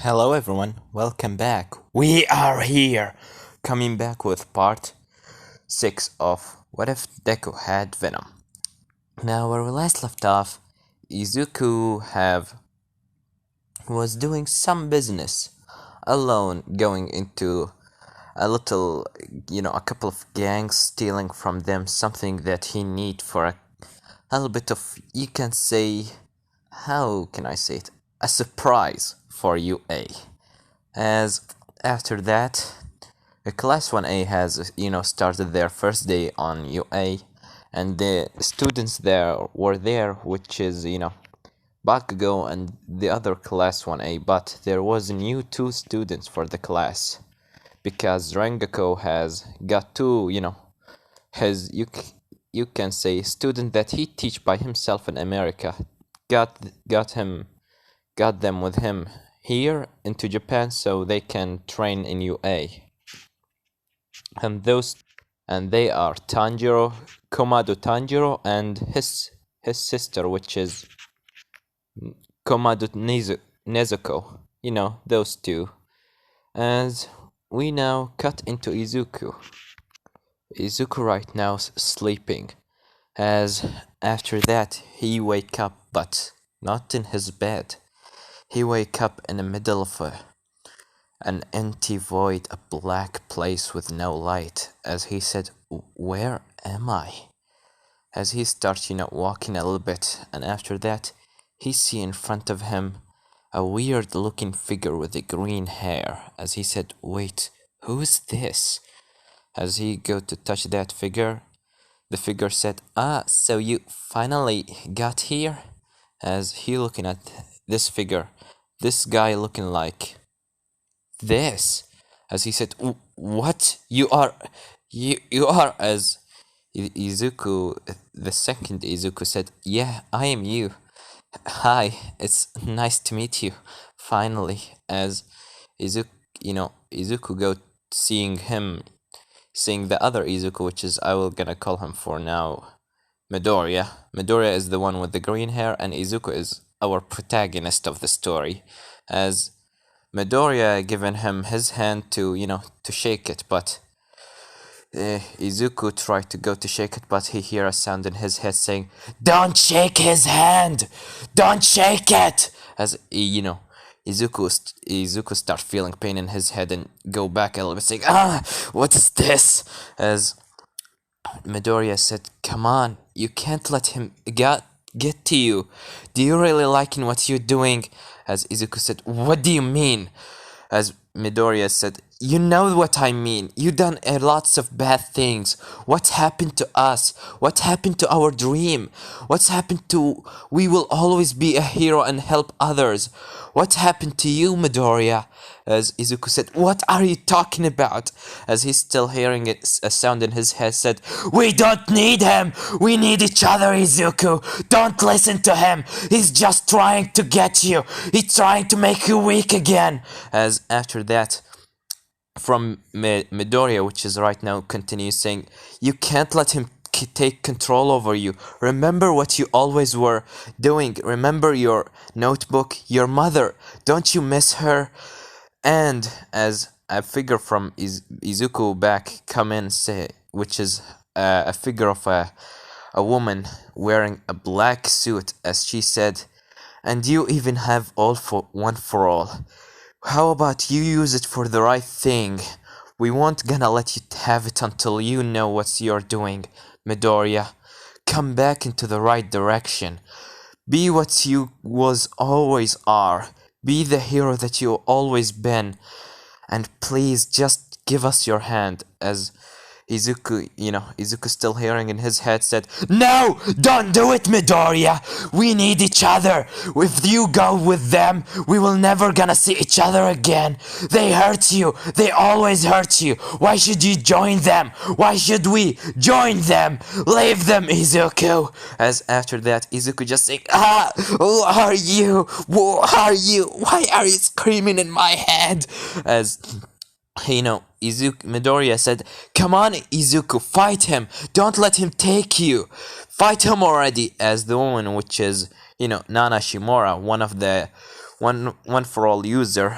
Hello everyone, welcome back. We are here, coming back with part 6 of What If Deku Had Venom. Now, where we last left off, Izuku was doing some business alone, going into a couple of gangs, stealing from them something that he need for a little bit of, you can say, how can I say it, a surprise for UA. As after that, Class 1A has, started their first day on UA, and the students there were there, which is, Bakugo and the other Class 1A, but there was new 2 students for the class, because Rengako has got 2, his, you can say, student that he teach by himself in America, got them with him here into Japan so they can train in UA. And they are Tanjiro, Komado Tanjiro, and his sister, which is Komado Nezuko. Those 2. As we now cut into Izuku. Izuku right now is sleeping. As after that he wake up, but not in his bed. He wake up in the middle of an empty void, a black place with no light, as he said, "Where am I?" As he starts, walking a little bit, and after that, he see in front of him a weird-looking figure with the green hair, as he said, "Wait, who is this?" As he go to touch that figure, the figure said, so you finally got here?" As he looking at this figure, this guy looking like this, as he said, "What? You are," as Izuku, the second Izuku said, "Yeah, I am you. Hi, it's nice to meet you, finally." As Izuku go seeing the other Izuku, which is, I will gonna call him for now Midoriya. Midoriya is the one with the green hair, and Izuku is our protagonist of the story, as Midoriya given him his hand to shake it, but Izuku tried to go to shake it, but he hear a sound in his head saying, "Don't shake his hand! Don't shake it!" As Izuku start feeling pain in his head and go back a little bit, saying, what is this?" As Midoriya said, "Come on, you can't let him get to you. Do you really liking what you're doing?" As Izuku said, "What do you mean?" As Midoriya said, "You know what I mean. You done lots of bad things. What happened to us? What happened to our dream? What's happened to we will always be a hero and help others? What happened to you, Midoriya?" As Izuku said, "What are you talking about?" As he's still hearing a sound in his head, said, "We don't need him. We need each other, Izuku. Don't listen to him. He's just trying to get you. He's trying to make you weak again." As after that, from Midoriya, which is right now, continues saying, "You can't let him take control over you. Remember what you always were doing. Remember your notebook, your mother. Don't you miss her?" And as a figure from Izuku back come in, say, which is a figure of a woman wearing a black suit, as she said, "And you even have all for one for all. How about you use it for the right thing? We won't gonna let you have it until you know what you're doing, Midoriya. Come back into the right direction. Be what you was always are. Be the hero that you always been. And please just give us your hand." As Izuku still hearing in his head said, "No! Don't do it, Midoriya! We need each other! If you go with them, we will never gonna see each other again! They hurt you! They always hurt you! Why should you join them? Why should we join them? Leave them, Izuku!" As after that, Izuku just saying, "Who are you? Who are you? Why are you screaming in my head?" As Midoriya said, "Come on, Izuku, fight him. Don't let him take you. Fight him already." As the woman, which is, Nana Shimura, one of the one for all user,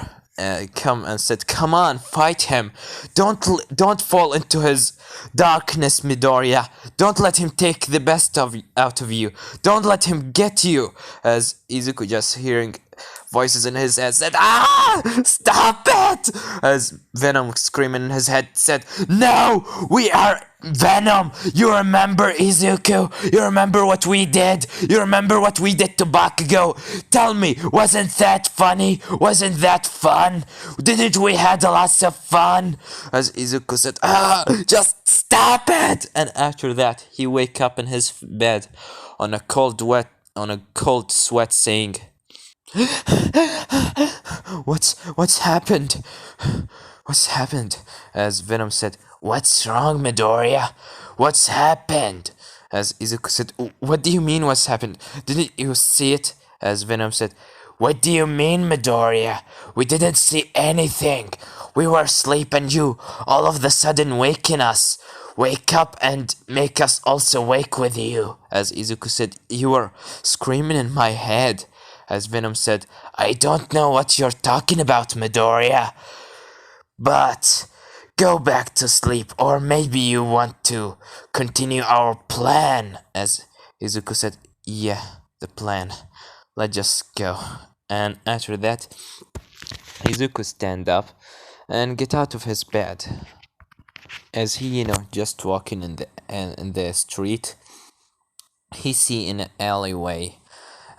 come and said, "Come on, fight him! Don't fall into his darkness, Midoriya. Don't let him take the best out of you. Don't let him get you." As Izuku, just hearing voices in his head, said, "Ah, stop it!" As Venom, screaming in his head, said, "No, we are Venom. You remember, Izuku? You remember what we did? You remember what we did to Bakugo? Tell me, wasn't that funny? Wasn't that fun? Didn't we had lots of fun?" As Izuku said, "Ah, just stop it!" And after that, he wake up in his bed on a cold sweat, saying, What's happened? What's happened?" As Venom said, "What's wrong, Midoriya? What's happened?" As Izuku said, "What do you mean what's happened? Didn't you see it?" As Venom said, "What do you mean, Midoriya? We didn't see anything. We were asleep and you all of the sudden waking us. Wake up and make us also wake with you." As Izuku said, "You were screaming in my head." As Venom said, "I don't know what you're talking about, Midoriya. But go back to sleep, or maybe you want to continue our plan." As Izuku said, "Yeah, the plan. Let's just go." And after that, Izuku stand up and get out of his bed. As he, just walking in the street, he see in an alleyway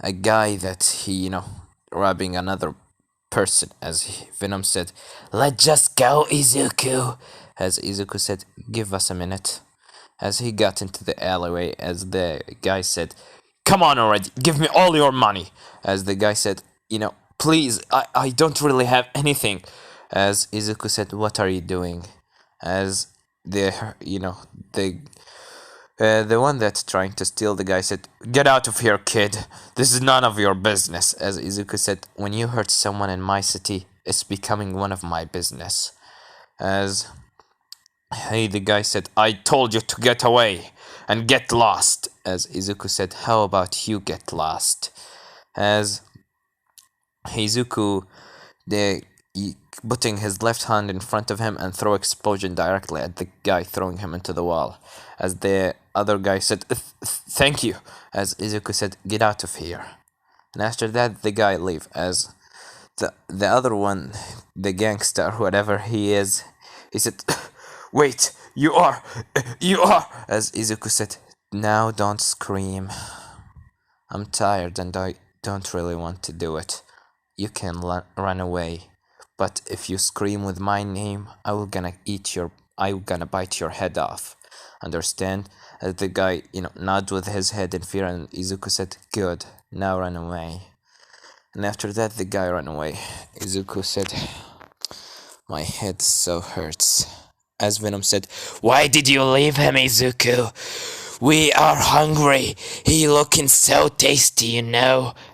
a guy that he, robbing another person. As Venom said, "Let's just go, Izuku." As Izuku said, "Give us a minute." As he got into the alleyway, as the guy said, "Come on already, give me all your money." As the guy said, "Please, I don't really have anything." As Izuku said, "What are you doing?" As the one that's trying to steal the guy said, "Get out of here, kid. This is none of your business." As Izuku said, "When you hurt someone in my city, it's becoming one of my business." As the guy said, "I told you to get away and get lost." As Izuku said, "How about you get lost?" As Izuku, putting his left hand in front of him and throw explosion directly at the guy, throwing him into the wall. As the other guy said, "Thank you." As Izuku said, "Get out of here." And after that, the guy leave. As the other one, the gangster, whatever he is, he said, "Wait, you are. As Izuku said, "Now don't scream. I'm tired and I don't really want to do it. You can run away. But if you scream with my name, I'm gonna bite your head off. Understand?" As the guy, nodded with his head in fear, and Izuku said, "Good, now run away." And after that, the guy ran away. Izuku said, "My head so hurts." As Venom said, "Why did you leave him, Izuku? We are hungry. He looking so tasty,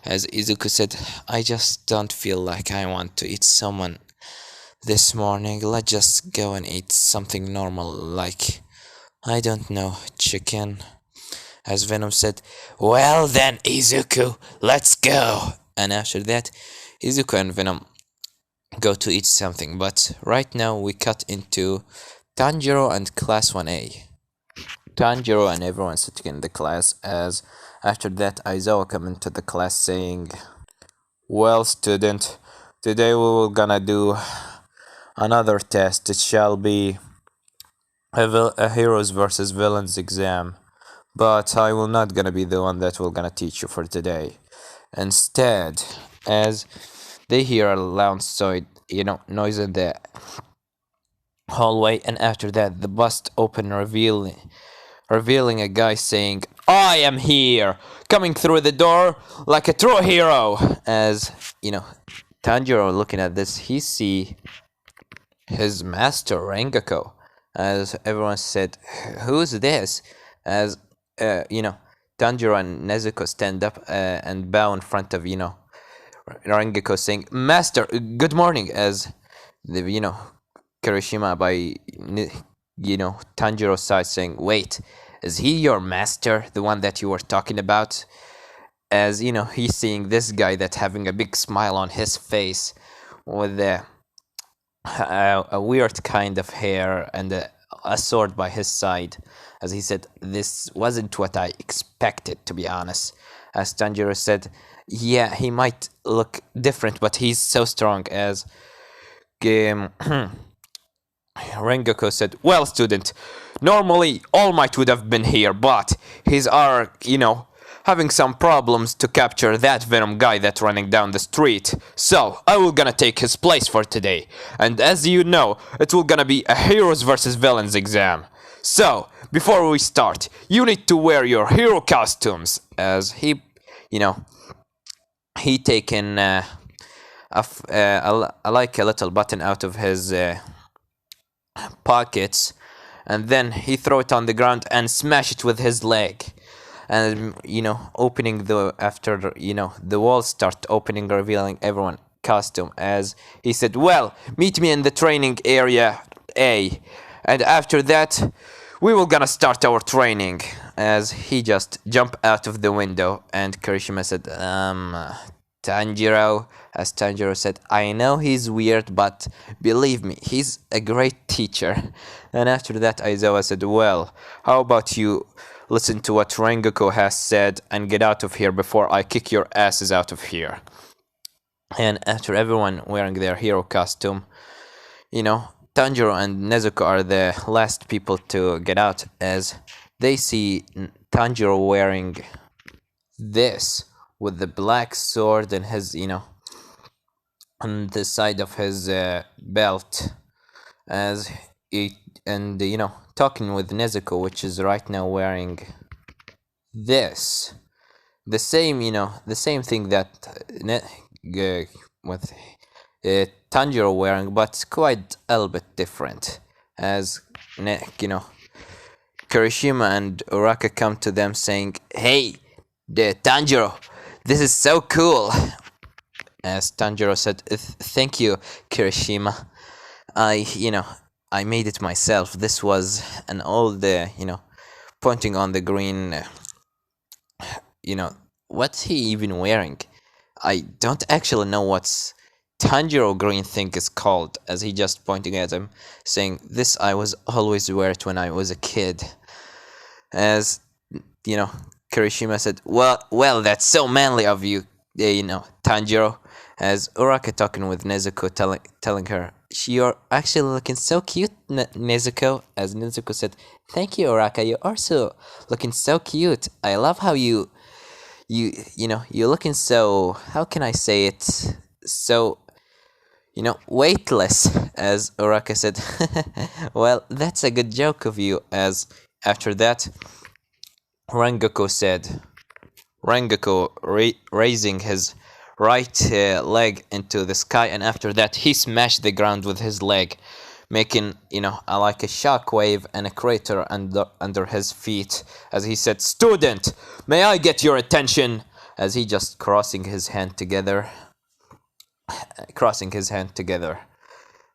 As Izuku said, "I just don't feel like I want to eat someone this morning. Let's just go and eat something normal, like, I don't know, chicken." As Venom said, "Well then, Izuku, let's go." And after that, Izuku and Venom go to eat something. But right now, we cut into Tanjiro and Class 1A. Tanjiro and everyone sitting in the class. As after that, Aizawa come into the class saying, "Well, student, today we will gonna do another test. It shall be a heroes versus villains exam. But I will not gonna be the one that will gonna teach you for today. Instead," as they hear a loud noise in the hallway, and after that, the bust open, revealing a guy saying, "I am here, coming through the door like a true hero." As Tanjiro looking at this, he see his master Rengoku. As everyone said, "Who's this?" As Tanjiro and Nezuko stand up and bow in front of Rengoku, saying, "Master, good morning." As the Kirishima by Tanjiro's side, saying, "Wait, is he your master, the one that you were talking about?" As he's seeing this guy that having a big smile on his face with the a weird kind of hair and a sword by his side. As he said, this wasn't what I expected, to be honest. As Tanjiro said, yeah, he might look different, but he's so strong. As um, Rengoku said, well, student, normally All Might would have been here, but he's having some problems to capture that Venom guy that's running down the street. So, I will gonna take his place for today. And as you know, it will gonna be a heroes versus villains exam. So, before we start, you need to wear your hero costumes. As he taken like a little button out of his pockets, and then he throw it on the ground and smash it with his leg. And opening the walls start opening, revealing everyone costume. As he said, well, meet me in the training area A, and after that we will gonna start our training. As he just jumped out of the window, and Kirishima said, Tanjiro. As Tanjiro said, I know he's weird, but believe me, he's a great teacher. And after that, Aizawa said, well, how about you listen to what Rengoku has said and get out of here before I kick your asses out of here. And after everyone wearing their hero costume, Tanjiro and Nezuko are the last people to get out, as they see Tanjiro wearing this with the black sword and his, on the side of his belt, as he, and talking with Nezuko, which is right now wearing this, the same thing that with Tanjiro wearing, but quite a little bit different. As Kirishima and Uraka come to them saying, hey, the Tanjiro, this is so cool. As Tanjiro said, thank you, Kirishima. I made it myself. This was an old, pointing on the green, what's he even wearing? I don't actually know what's Tanjiro green thing is called, as he just pointing at him, saying, this I was always wear it when I was a kid. As, Kirishima said, well, that's so manly of you, Tanjiro. As Uraka talking with Nezuko, telling her, you're actually looking so cute, Nezuko. As Nezuko said, thank you, Uraka, you're also looking so cute. I love how you're looking so, how can I say it, so, weightless. As Uraka said, well, that's a good joke of you. As after that, Rengoku said, raising his right leg into the sky, and after that he smashed the ground with his leg, making like a shockwave and a crater under his feet. As he said, student, may I get your attention? As he just crossing his hand together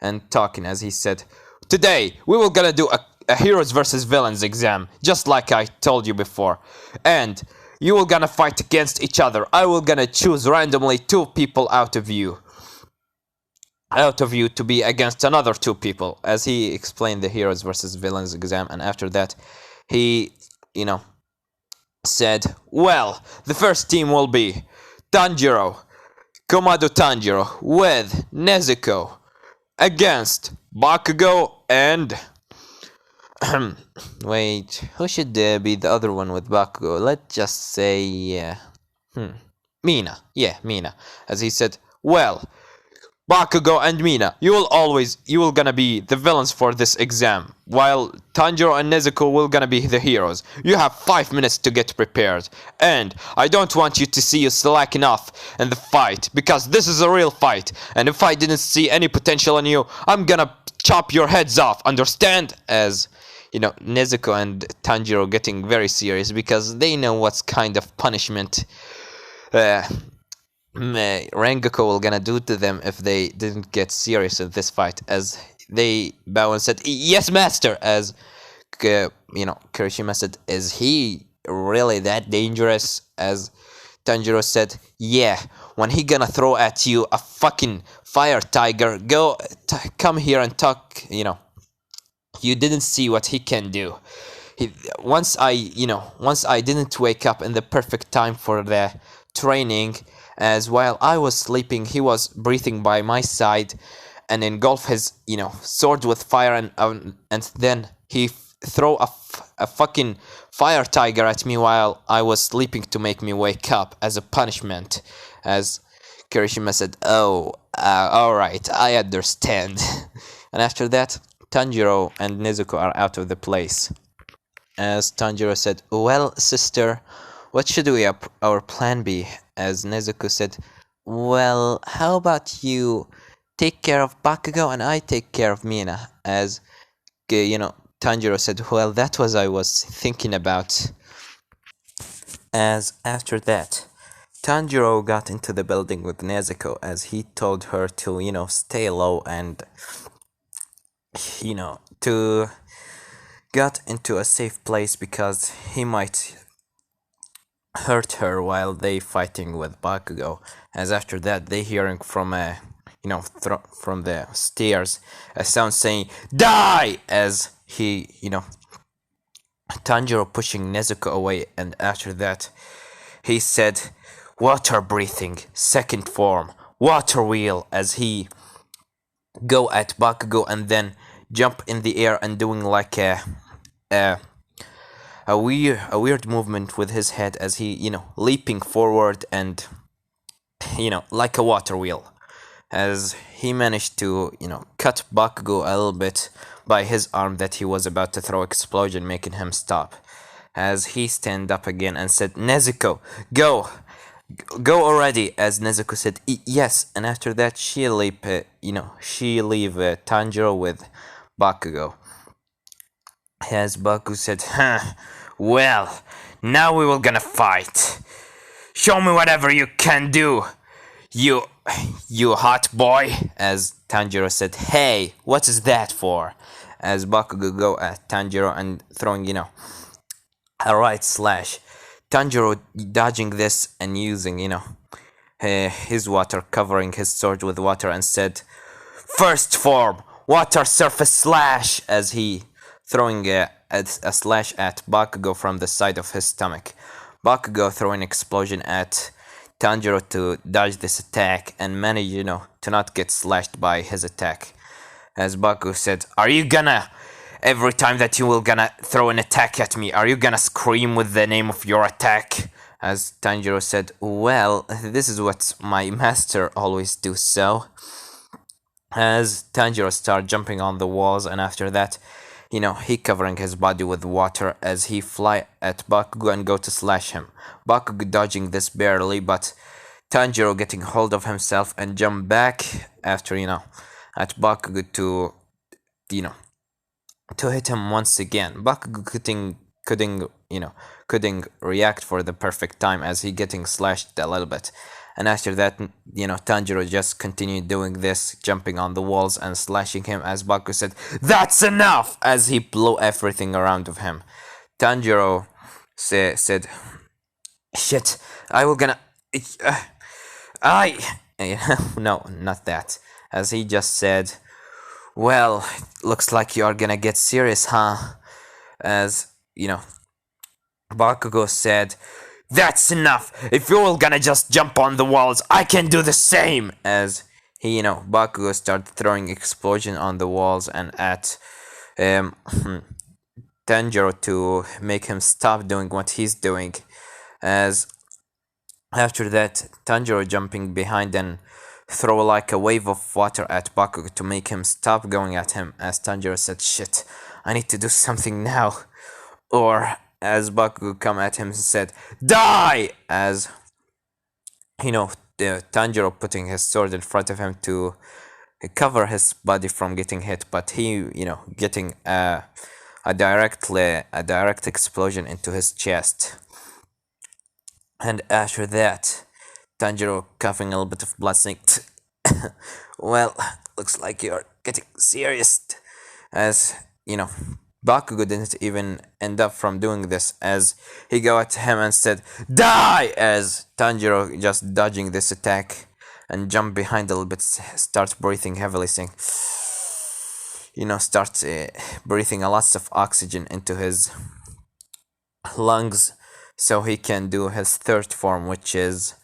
and talking. As he said, today we will gonna do a heroes versus villains exam, just like I told you before, and you will gonna fight against each other. I will gonna choose randomly 2 people out of you to be against another 2 people. As he explained the heroes versus villains exam, and after that he said, well, the first team will be Tanjiro, Komado Tanjiro with Nezuko against Bakugo and wait, who should be the other one with Bakugo? Let's just say Mina. Yeah, Mina. As he said, well, Bakugo and Mina, you will gonna be the villains for this exam, while Tanjiro and Nezuko will gonna be the heroes. You have 5 minutes to get prepared, and I don't want you to see you slacking off in the fight, because this is a real fight, and if I didn't see any potential in you, I'm gonna chop your heads off, understand? As Nezuko and Tanjiro getting very serious, because they know what's kind of punishment Rengoku will gonna do to them if they didn't get serious in this fight. As they bow and said, yes, master. As Kirishima said, is he really that dangerous? As Tanjiro said, yeah, when he gonna throw at you a fucking fire tiger, come here and talk, you didn't see what he can do. He, once I didn't wake up in the perfect time for the training, as while I was sleeping, he was breathing by my side and engulf his, sword with fire, and then he throw a fucking fire tiger at me while I was sleeping to make me wake up as a punishment. As Kirishima said, "Oh, alright, I understand." And after that, Tanjiro and Nezuko are out of the place. As Tanjiro said, "Well, sister, what should our plan be?" As Nezuko said, "Well, how about you take care of Bakugo and I take care of Mina?" As Tanjiro said, "Well, that was I was thinking about." As after that, Tanjiro got into the building with Nezuko as he told her to, stay low and, to got into a safe place because he might hurt her while they fighting with Bakugo. As after that, they hearing from from the stairs a sound saying "Die!" as he, Tanjiro pushing Nezuko away, and after that, he said, "Water breathing, second form, water wheel," as he go at Bakugo and then jump in the air and doing like a weird movement with his head as he, leaping forward and, like a water wheel. As he managed to, cut Bakugo a little bit by his arm that he was about to throw explosion, making him stop. As he stand up again and said, "Nezuko, go! Go already!" As Nezuko said, "Yes," and after that she leave, Tanjiro with Bakugo. As Baku said, "Well, now we will gonna fight. Show me whatever you can do, you you hot boy." As Tanjiro said, "Hey, what is that for?" As Bakugo go at Tanjiro and throwing, a right slash. Tanjiro dodging this and using, his water, covering his sword with water, and said, "First form, water surface slash," as he throwing a slash at Bakugo from the side of his stomach. Bakugo throwing explosion at Tanjiro to dodge this attack and manage, to not get slashed by his attack. As Bakugo said, "Are you gonna, every time that you will gonna throw an attack at me, are you gonna scream with the name of your attack?" As Tanjiro said, "Well, this is what my master always do so." As Tanjiro start jumping on the walls, and after that, he covering his body with water as he fly at Bakugo and go to slash him. Bakugo dodging this barely, but Tanjiro getting hold of himself and jump back after, at Bakugo to, to hit him once again. Bakugo couldn't react for the perfect time as he getting slashed a little bit. And after that, Tanjiro just continued doing this, jumping on the walls and slashing him as Bakugo said, "That's enough!" as he blew everything around of him. Tanjiro said, "Shit, I will gonna... I..." No, not that. As he just said, "Well, looks like you are gonna get serious, huh?" As, Bakugo said, "That's enough! If you're all gonna just jump on the walls, I can do the same!" As he, Bakugo started throwing explosion on the walls and at Tanjiro to make him stop doing what he's doing. As after that, Tanjiro jumping behind and throw like a wave of water at Bakugo to make him stop going at him. As Tanjiro said, "Shit, I need to do something now." Or as Bakugo come at him and said, "Die!" As, Tanjiro putting his sword in front of him to cover his body from getting hit, but he, getting a direct explosion into his chest. And after that, Tanjiro coughing a little bit of blood saying, "Well, looks like you're getting serious." As, Bakugo didn't even end up from doing this, as he go at him and said, "Die!" As Tanjiro just dodging this attack and jump behind a little bit, starts breathing heavily, saying, starts breathing a lots of oxygen into his lungs so he can do his third form, which is,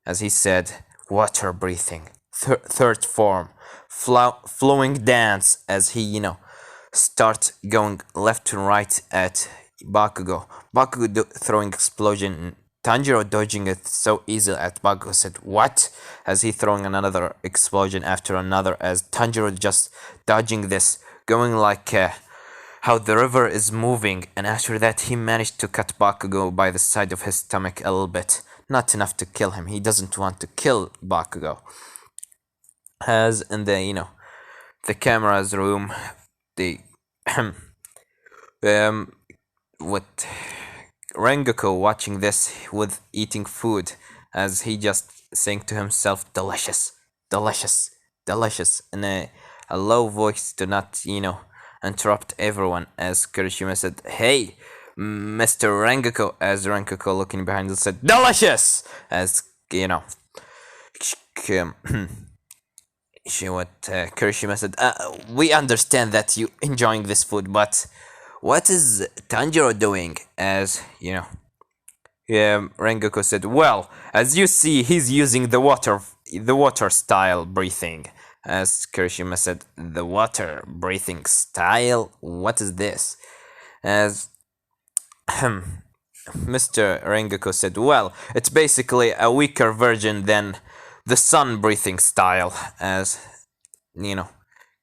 as he said, water breathing. Third form, flowing dance, as he, start going left to right at Bakugo. Bakugo throwing explosion. Tanjiro dodging it so easily at Bakugo said, "What?" As he throwing another explosion after another, as Tanjiro just dodging this, going like how the river is moving, and after that he managed to cut Bakugo by the side of his stomach a little bit. Not enough to kill him. He doesn't want to kill Bakugo. As in the camera's room, the with Rengoku watching this with eating food, as he just saying to himself, "Delicious, delicious, delicious," in a low voice to not, interrupt everyone, as Kirishima said, "Hey, Mr. Rengoku," as Rengoku looking behind him said, "Delicious," as, Kirishima said, "We understand that you enjoying this food, but what is Tanjiro doing?" As, Rengoku said, "Well, as you see, he's using the water style breathing." As Kirishima said, "The water breathing style? What is this?" As Mr. Rengoku said, "Well, it's basically a weaker version than the sun breathing style." As,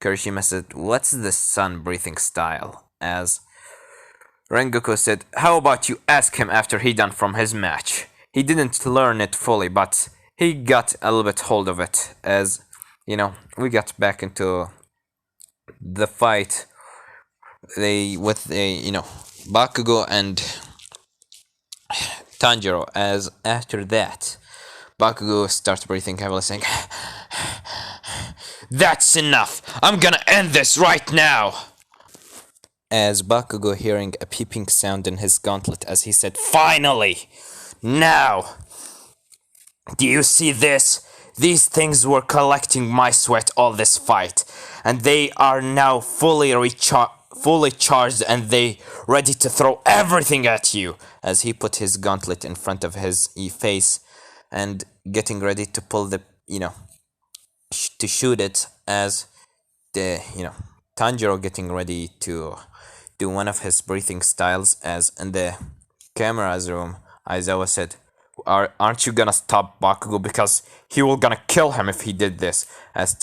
Kirishima said, "What's the sun breathing style?" As Rengoku said, "How about you ask him after he done from his match? He didn't learn it fully, but he got a little bit hold of it." As, we got back into the fight with Bakugo and Tanjiro. As after that, Bakugo starts breathing heavily, saying, "That's enough! I'm gonna end this right now!" As Bakugo hearing a peeping sound in his gauntlet, as he said, "Finally! Now! Do you see this? These things were collecting my sweat all this fight, and they are now fully charged, and they ready to throw everything at you." As he put his gauntlet in front of his face and getting ready to pull to shoot it, as the Tanjiro getting ready to do one of his breathing styles. As in the camera's room, Aizawa said, "Aren't you gonna stop Bakugo, because he will gonna kill him if he did this?" As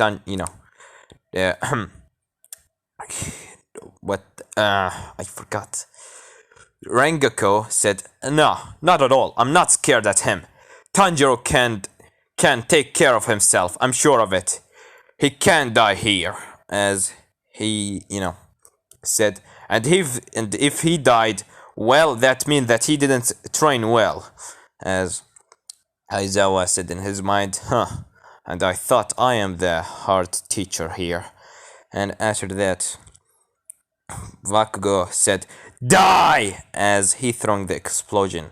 what I forgot. Rengoku said, "No, not at all. I'm not scared at him. Tanjiro can take care of himself. I'm sure of it. He can't die here." As he, said, and if he died, well, that means that he didn't train well. As Aizawa said in his mind, "Huh, and I thought I am the hard teacher here." And after that, Bakugo said, "Die!" As he throwing the explosion.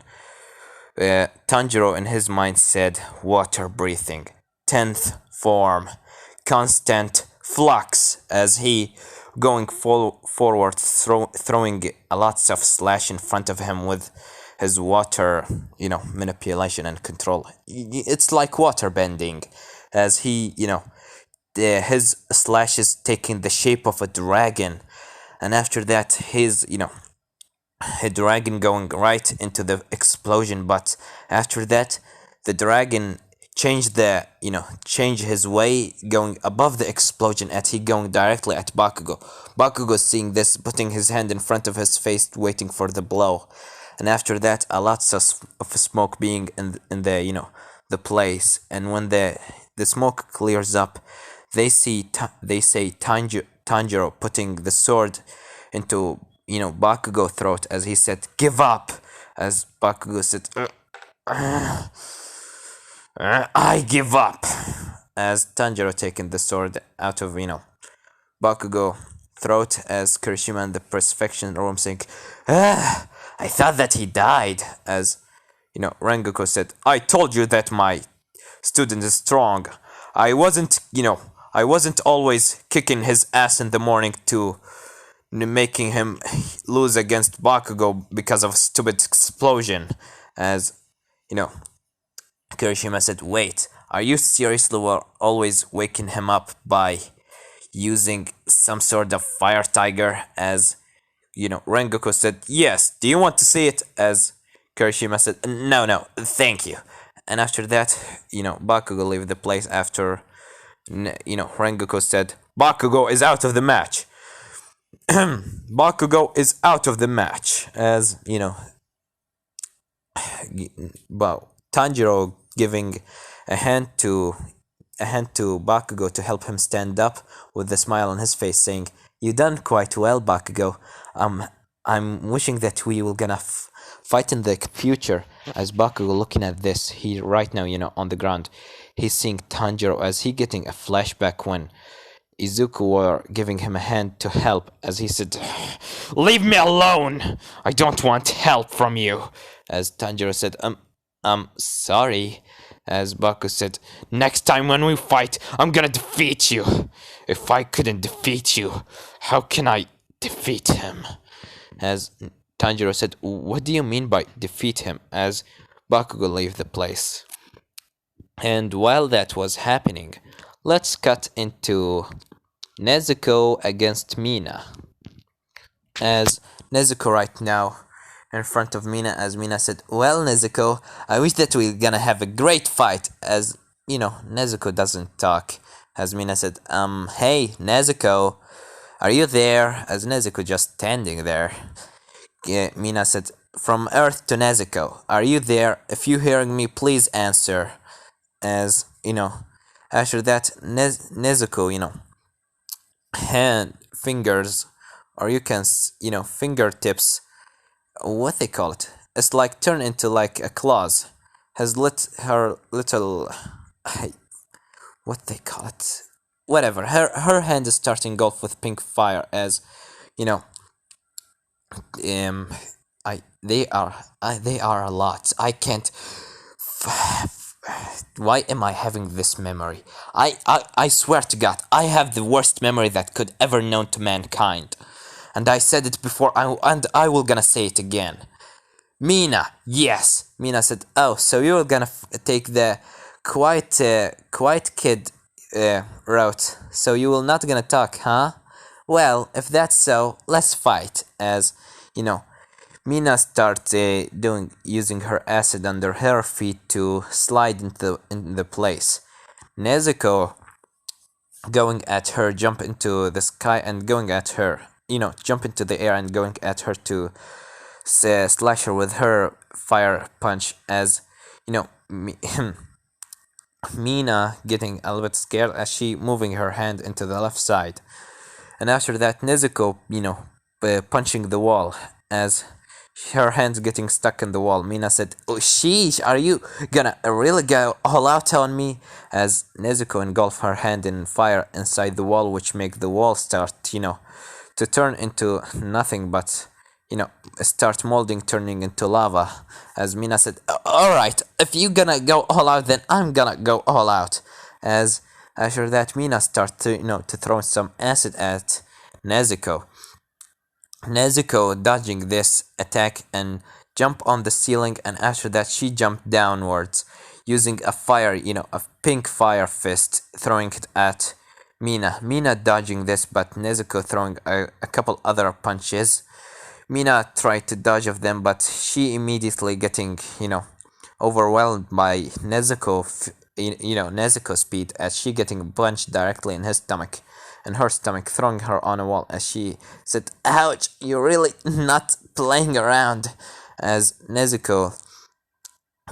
Tanjiro in his mind said, "Water breathing, 10th form, constant flux," as he going forward, throwing a lots of slash in front of him with his water, manipulation and control. It's like water bending, as he, his slash is taking the shape of a dragon, and after that, his, a dragon going right into the explosion. But after that, the dragon change his way, going above the explosion, and he going directly at Bakugo. Bakugo seeing this, putting his hand in front of his face, waiting for the blow. And after that, a lots of smoke being in the the place. And when the smoke clears up, they say Tanjiro putting the sword into Bakugo throat, as he said, "Give up." As Bakugo said, "I give up." As Tanjiro taking the sword out of Bakugo throat as Kirishima in the precipitation room saying, "Ah, I thought that he died." As Rengoku said, "I told you that my student is strong. I wasn't always kicking his ass in the morning to making him lose against Bakugo because of a stupid explosion." As you know, Kirishima said, "Wait, are you seriously always waking him up by using some sort of fire tiger?" As Rengoku said, "Yes, do you want to see it?" As Kirishima said, "No, no, thank you." And after that, Bakugo left the place after, Rengoku said, "Bakugo is out of the match." Bakugo is out of the match. As, well, Tanjiro giving a hand to Bakugo to help him stand up with a smile on his face, saying, "You done quite well, Bakugo. I'm wishing that we will gonna fight in the future." As Bakugo looking at this, he right now, on the ground, he's seeing Tanjiro as he getting a flashback when Izuku were giving him a hand to help, as he said, "Leave me alone! I don't want help from you." As Tanjiro said, sorry." As Baku said, "Next time when we fight, I'm gonna defeat you. If I couldn't defeat you, how can I defeat him?" As Tanjiro said, "What do you mean by defeat him?" As Bakugo left the place. And while that was happening, let's cut into Nezuko against Mina. As Nezuko right now in front of Mina, as Mina said, "Well, Nezuko, I wish that we're gonna have a great fight." As Nezuko doesn't talk. As Mina said, "Hey, Nezuko, are you there?" As Nezuko just standing there. Mina said, "From Earth to Nezuko, are you there? If you hearing me, please answer." As after that, Nezuko, hand fingers, or you can fingertips, what they call it, it's like turn into like a claws, has lit her little what they call it, whatever, her hand is starting off with pink fire. As I they are a lot. I can't why am I having this memory? I swear to God, I have the worst memory that could ever known to mankind. And I said it before, and I will gonna say it again. Mina, yes. Mina said, "Oh, so you're gonna take the quiet kid route. So you will not gonna talk, huh? Well, if that's so, let's fight." As Mina starts using her acid under her feet to slide in the place. Nezuko going at her, jump into the sky and going at her, jump into the air and going at her to slash her with her fire punch. As Mina getting a little bit scared as she moving her hand into the left side. And after that, Nezuko, punching the wall as her hands getting stuck in the wall. Mina said, "Oh, sheesh, are you gonna really go all out on me?" As Nezuko engulfed her hand in fire inside the wall, which make the wall start, to turn into nothing but, start molding, turning into lava. As Mina said, "Alright, if you gonna go all out, then I'm gonna go all out." As after that, Mina start to throw some acid at Nezuko. Nezuko dodging this attack and jump on the ceiling, and after that she jumped downwards using a fire, a pink fire fist, throwing it at Mina. Mina dodging this, but Nezuko throwing a couple other punches. Mina tried to dodge of them, but she immediately getting, overwhelmed by Nezuko's speed, as she getting punched directly in his stomach. And her stomach, throwing her on a wall, as she said, "Ouch, you're really not playing around." As Nezuko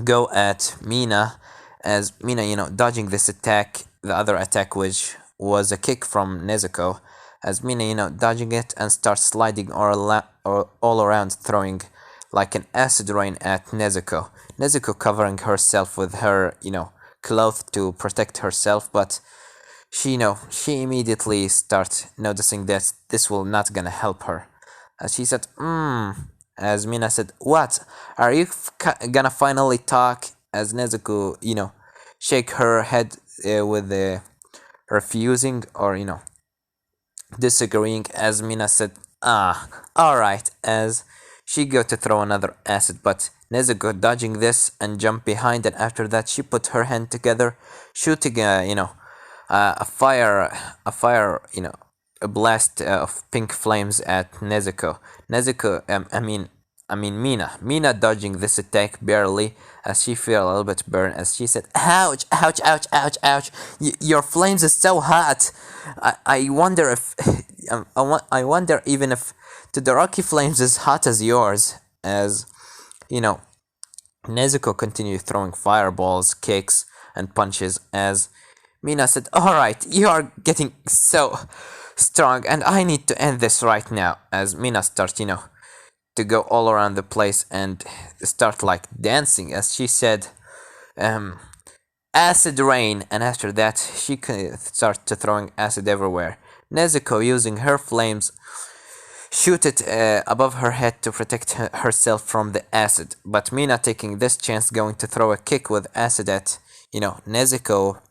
go at Mina, as Mina, dodging this attack, the other attack, which was a kick from Nezuko, as Mina, dodging it and starts sliding all around, throwing like an acid rain at Nezuko. Nezuko covering herself with her, cloth to protect herself, but she immediately starts noticing that this will not gonna help her. As she said, as Mina said, what? Are you gonna finally talk? As Nezuko, shake her head with refusing or, disagreeing, as Mina said, alright, as she go to throw another acid, but Nezuko dodging this and jump behind, and after that she put her hand together, shooting a fire, a blast of pink flames at Nezuko. Nezuko, I mean Mina. Mina dodging this attack barely, as she feel a little bit burned, as she said, "Ouch, ouch, ouch, ouch, ouch! Your flames is so hot. I wonder if, I wonder even if Todoroki flames is hot as yours." As you know, Nezuko continued throwing fireballs, kicks, and punches, as Mina said, "Alright, you are getting so strong, and I need to end this right now." As Mina starts, to go all around the place and start like dancing, as she said, um, acid rain, and after that she could start to throwing acid everywhere. Nezuko, using her flames, shoot it above her head to protect herself from the acid, but Mina taking this chance, going to throw a kick with acid at, Nezuko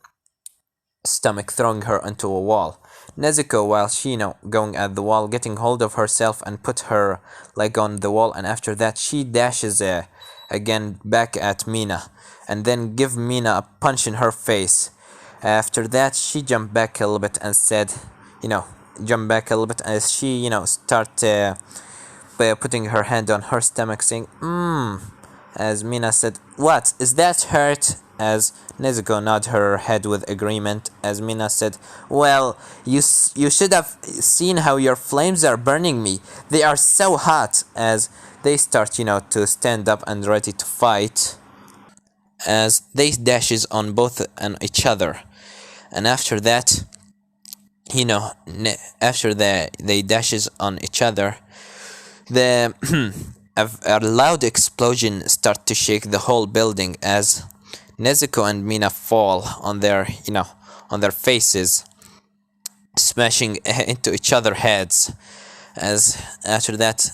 stomach, throwing her into a wall. Nezuko, while she, going at the wall, getting hold of herself and put her leg on the wall, and after that she dashes again back at Mina, and then give Mina a punch in her face. After that she jumped back a little bit and said, jump back a little bit, as she, start by putting her hand on her stomach, saying, as Mina said, "What? Is that hurt?" As Nezuko nodded her head with agreement, as Mina said, "Well, you should have seen how your flames are burning me. They are so hot." As they start, to stand up and ready to fight, as they dashes on both and each other. And after that, after they dashes on each other, the a loud explosion start to shake the whole building, as Nezuko and Mina fall on their, on their faces, smashing into each other's heads. As after that,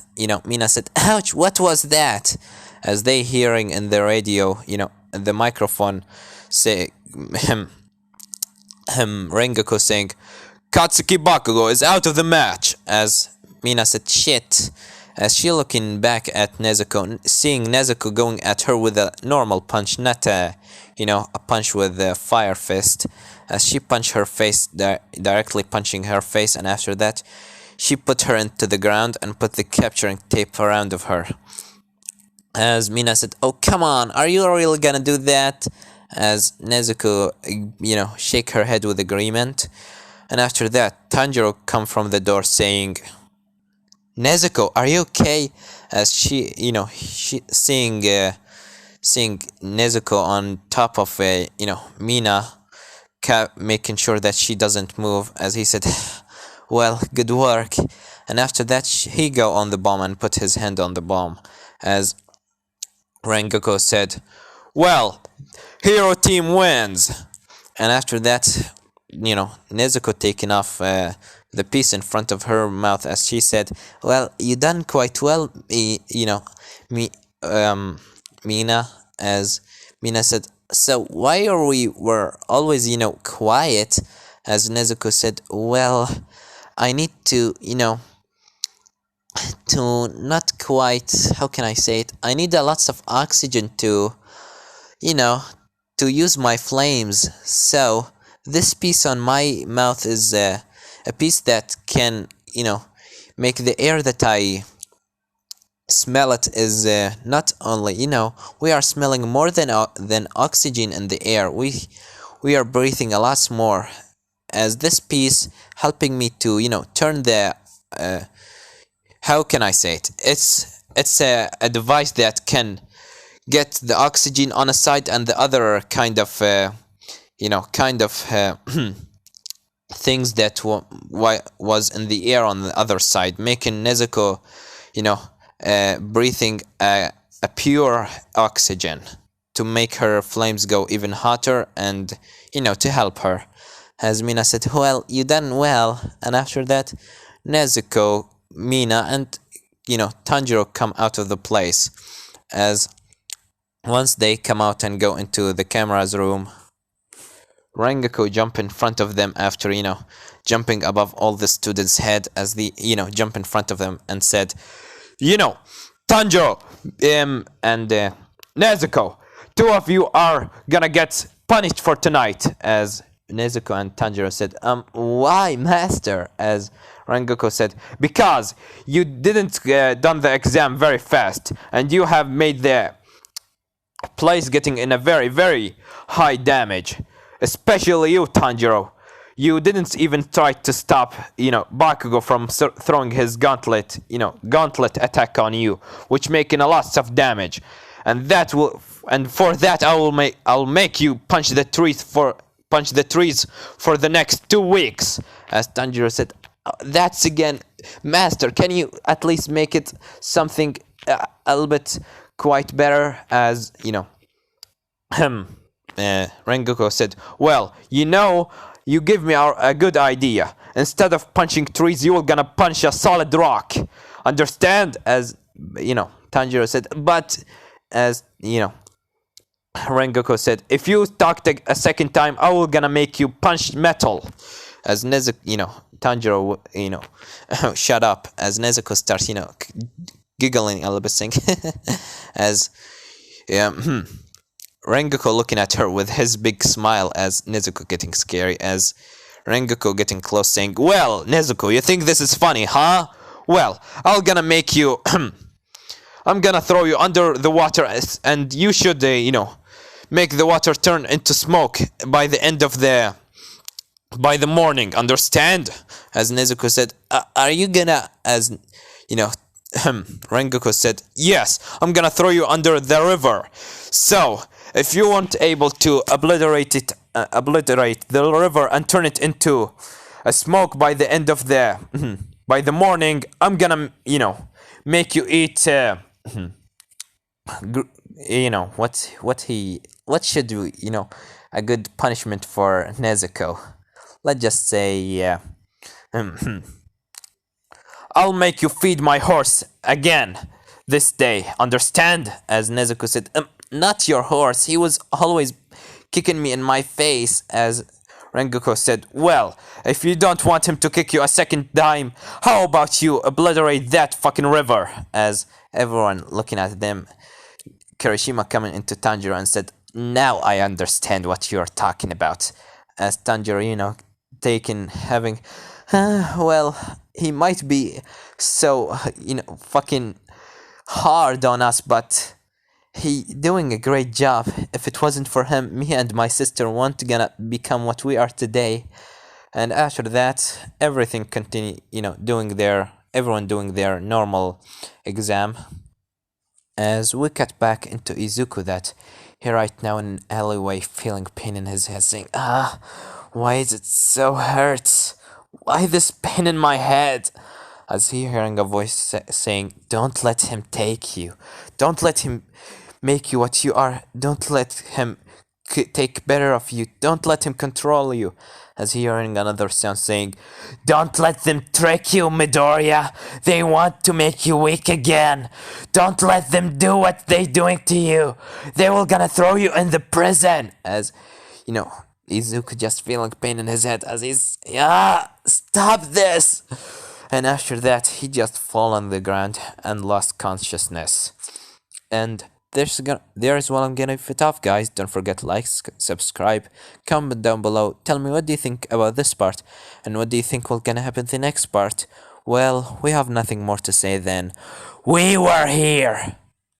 Mina said, "Ouch, what was that?" As they hearing in the radio, the microphone, say Rengoku saying, "Katsuki Bakugo is out of the match." As Mina said, "Shit." As she looking back at Nezuko, seeing Nezuko going at her with a normal punch, not a punch with a fire fist. As she punched her face, directly punching her face, and after that, she put her into the ground and put the capturing tape around of her. As Mina said, "Oh, come on, are you really gonna do that?" As Nezuko, shake her head with agreement. And after that, Tanjiro come from the door saying, "Nezuko, are you okay?" As she, she seeing Nezuko on top of Mina, making sure that she doesn't move. As he said, "Well, good work." And after that, he go on the bomb and put his hand on the bomb. As Rengoku said, "Well, hero team wins." And after that, Nezuko taking off the piece in front of her mouth, as she said, "Well, you done quite well, me, Mina." As Mina said, "So why are were always, quiet?" As Nezuko said, "Well, I need to, to not quite, how can I say it? I need a lots of oxygen to, you know, to use my flames. So this piece on my mouth is a piece that can, make the air that I smell it is not only, we are smelling more than oxygen in the air. We are breathing a lot more. As this piece helping me to, turn the how can I say it? It's a device that can get the oxygen on a side and the other kind of things that was in the air on the other side, making Nezuko, breathing a pure oxygen to make her flames go even hotter and, to help her. As Mina said, well, you done well. And after that, Nezuko, Mina, and Tanjiro come out of the place. As once they come out and go into the camera's room, Rengoku jump in front of them after jumping above all the students' head as the jump in front of them and said, Tanjiro, and Nezuko, two of you are gonna get punished for tonight. As Nezuko and Tanjiro said, why, master? As Rengoku said, because you didn't done the exam very fast, and you have made the place getting in a very, very high damage. Especially you, Tanjiro. You didn't even try to stop, Bakugo from throwing his gauntlet attack on you, which making a lot of damage. And for that I'll make you punch the trees for the next 2 weeks. As Tanjiro said, that's again, master, can you at least make it something a little bit quite better? As Rengoku said, well, you give me a good idea. Instead of punching trees, you were gonna punch a solid rock. Understand? As Tanjiro said, but as Rengoku said, if you talk a second time, I will gonna make you punch metal. As Tanjiro, shut up. As Nezuko starts, giggling a little bit, saying, as Rengoku looking at her with his big smile, as Nezuko getting scary, as Rengoku getting close, saying, well, Nezuko, you think this is funny, huh? Well, I'm gonna make you, I'm gonna throw you under the water, and you should, make the water turn into smoke by the morning, understand? As Nezuko said, are you gonna, as, Rengoku said, yes, I'm gonna throw you under the river. So, if you weren't able to obliterate the river and turn it into a smoke by the end of by the morning, I'm gonna, make you eat, what should we, a good punishment for Nezuko? Let's just say, yeah. I'll make you feed my horse again this day, understand? As Nezuko said, not your horse, he was always kicking me in my face. As Rengoku said, well, if you don't want him to kick you a second time, how about you obliterate that fucking river? As everyone looking at them, Kirishima coming into Tanjiro and said, now I understand what you're talking about. As Tanjiro, having, well, he might be so, fucking hard on us, but he doing a great job. If it wasn't for him, me and my sister weren't gonna become what we are today. And after that, everything continue, everyone doing their normal exam. As we cut back into Izuku, that he right now in an alleyway feeling pain in his head, saying, why is it so hurt? Why this pain in my head? As he hearing a voice saying, don't let him take you. Don't let him make you what you are. Don't let him take better of you. Don't let him control you. As he hearing another sound saying, don't let them trick you, Midoriya. They want to make you weak again. Don't let them do what they doing to you. They will gonna throw you in the prison. As, Izuku just feeling pain in his head as he's, stop this. And after that, he just fall on the ground and lost consciousness. And there's what I'm gonna fit off, guys. Don't forget to like, subscribe, comment down below. Tell me what do you think about this part, and what do you think will gonna happen in the next part. Well, we have nothing more to say than we were here.